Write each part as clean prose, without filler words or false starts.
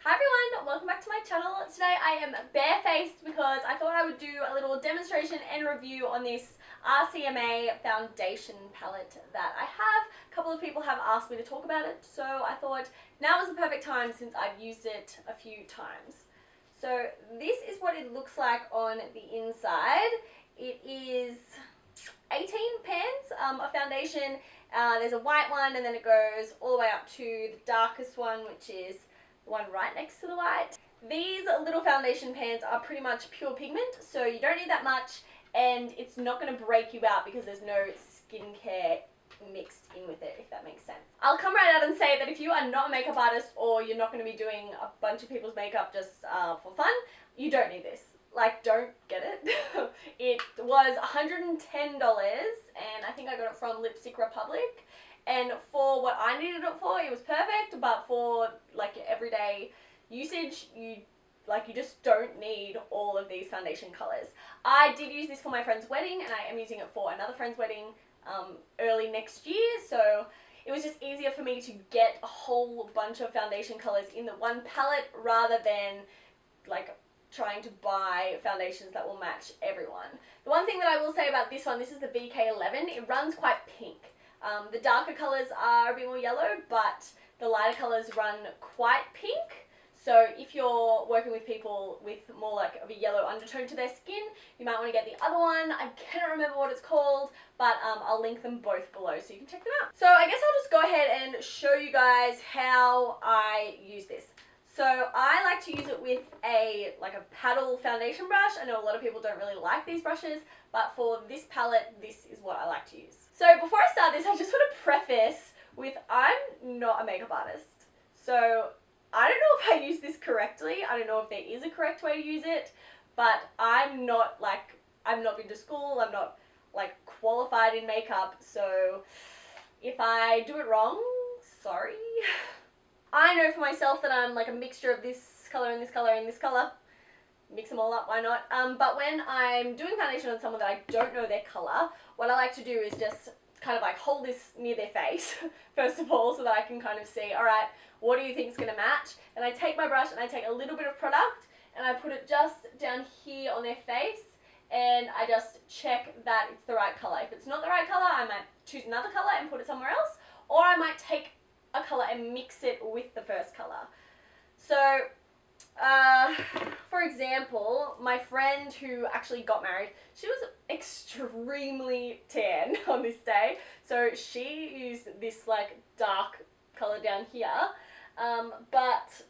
Hi everyone, welcome back to my channel. Today I am barefaced because I thought I would do a little demonstration and review on this RCMA foundation palette that I have. A couple of people have asked me to talk about it, so I thought now was the perfect time since I've used it a few times. So this is what it looks like on the inside. It is 18 pans of foundation. There's a white one and then it goes all the way up to the darkest one, which is the one right next to the white. These little foundation pans are pretty much pure pigment, so you don't need that much, and it's not going to break you out because there's no skincare mixed in with it, if that makes sense. I'll come right out and say that if you are not a makeup artist or you're not going to be doing a bunch of people's makeup just for fun, you don't need this. Like, don't get it. It was $110 and I think I got it from Lipstick Republic. And for what I needed it for, it was perfect, but for like your everyday usage, you just don't need all of these foundation colors. I did use this for my friend's wedding, and I am using it for another friend's wedding early next year, so it was just easier for me to get a whole bunch of foundation colors in the one palette rather than like trying to buy foundations that will match everyone. The one thing that I will say about this one, this is the VK11, it runs quite pink. The darker colours are a bit more yellow, but the lighter colours run quite pink. So if you're working with people with more like of a yellow undertone to their skin, you might want to get the other one. I cannot remember what it's called, but I'll link them both below so you can check them out. So I guess I'll just go ahead and show you guys how I use this. So I like to use it with a paddle foundation brush. I know a lot of people don't really like these brushes, but for this palette, this is what I like to use. So before I start this, I just want to preface with I'm not a makeup artist. So I don't know if I use this correctly. I don't know if there is a correct way to use it, but I've not been to school. I'm not like qualified in makeup. So if I do it wrong, sorry. I know for myself that I'm like a mixture of this color and this color and this color. Mix them all up, why not? But when I'm doing foundation on someone that I don't know their color, what I like to do is just kind of like hold this near their face, first of all, so that I can kind of see, all right, what do you think is going to match? And I take my brush and I take a little bit of product and I put it just down here on their face, and I just check that it's the right color. If it's not the right color, I might choose another color and put it somewhere else, or I might take a color and mix it with the first color. So for example, my friend who actually got married, she was extremely tan on this day, so she used this like dark color down here, but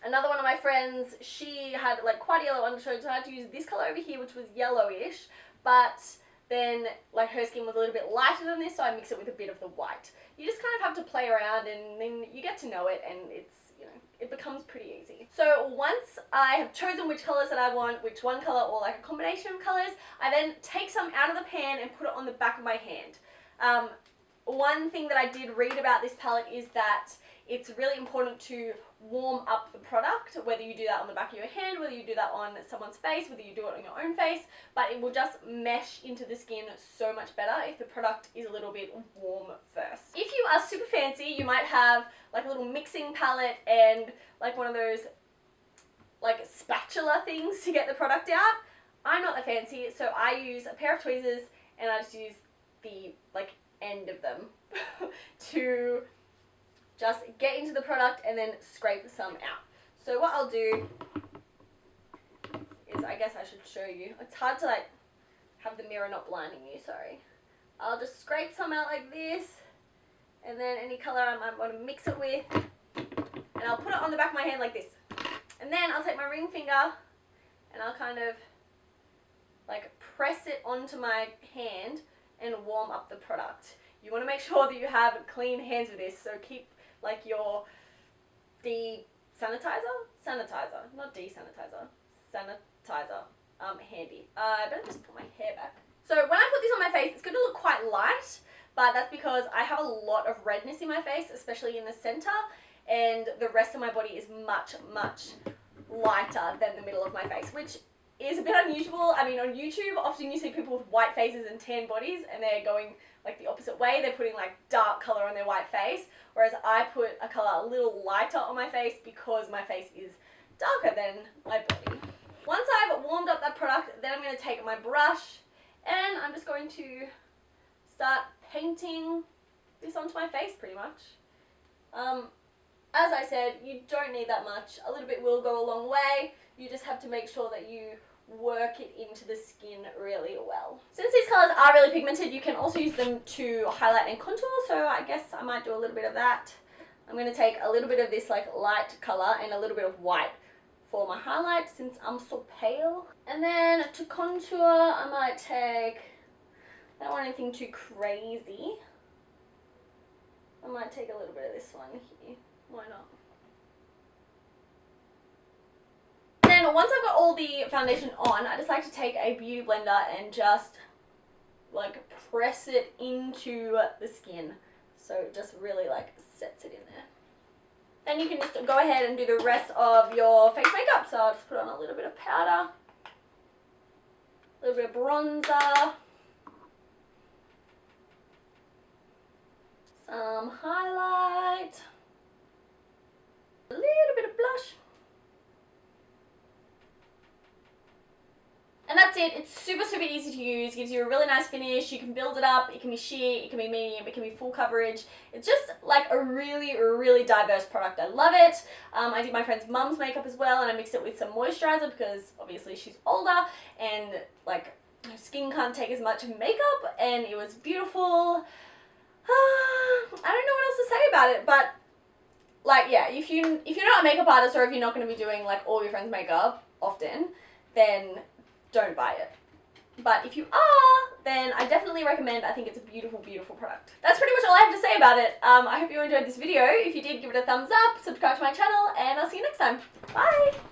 another one of my friends, she had like quite a yellow undertone, so I had to use this color over here, which was yellowish, but then like her skin was a little bit lighter than this, so I mix it with a bit of the white. You just kind of have to play around and then you get to know it, and it's, you know, it becomes pretty easy. So once I have chosen which colors that I want, which one color or like a combination of colors, I then take some out of the pan and put it on the back of my hand. One thing that I did read about this palette is that it's really important to warm up the product, whether you do that on the back of your hand, whether you do that on someone's face, whether you do it on your own face, but it will just mesh into the skin so much better if the product is a little bit warm first. If you are super fancy, you might have like a little mixing palette and like one of those like spatula things to get the product out. I'm not that fancy, so I use a pair of tweezers and I just use the like end of them to just get into the product and then scrape some out. So what I'll do is, I guess I should show you. It's hard to like have the mirror not blinding you, sorry. I'll just scrape some out like this, and then any color I might want to mix it with, and I'll put it on the back of my hand like this. And then I'll take my ring finger and I'll kind of like press it onto my hand and warm up the product. You want to make sure that you have clean hands with this, so keep like your sanitizer, handy. I better just put my hair back. So when I put this on my face, it's going to look quite light, but that's because I have a lot of redness in my face, especially in the center, and the rest of my body is much, much lighter than the middle of my face, which is a bit unusual. I mean, on YouTube, often you see people with white faces and tan bodies, and they're going like the opposite way. They're putting like dark color on their white face, whereas I put a color a little lighter on my face because my face is darker than my body. Once I've warmed up that product, then I'm going to take my brush and I'm just going to start painting this onto my face pretty much. As I said, you don't need that much. A little bit will go a long way. You just have to make sure that you work it into the skin really well. Since these colors are really pigmented, you can also use them to highlight and contour, so I guess I might do a little bit of that. I'm going to take a little bit of this like light color and a little bit of white for my highlight since I'm so pale. And then to contour, I might take, I don't want anything too crazy. I might take a little bit of this one here. Why not? Then once I've got all the foundation on, I just like to take a beauty blender and just like press it into the skin. So it just really like sets it in there. Then you can just go ahead and do the rest of your face makeup. So I'll just put on a little bit of powder, a little bit of bronzer, some highlight, a little bit of blush. And that's it. It's super, super easy to use. Gives you a really nice finish. You can build it up. It can be sheer, it can be medium, it can be full coverage. It's just like a really, really diverse product. I love it. I did my friend's mum's makeup as well, and I mixed it with some moisturizer because obviously she's older and like her skin can't take as much makeup, and it was beautiful. I don't know what else to say about it, but like, yeah, if you're not a makeup artist, or if you're not going to be doing like all your friends' makeup often, then don't buy it. But if you are, then I definitely recommend. I think it's a beautiful, beautiful product. That's pretty much all I have to say about it. I hope you enjoyed this video. If you did, give it a thumbs up, subscribe to my channel, and I'll see you next time. Bye!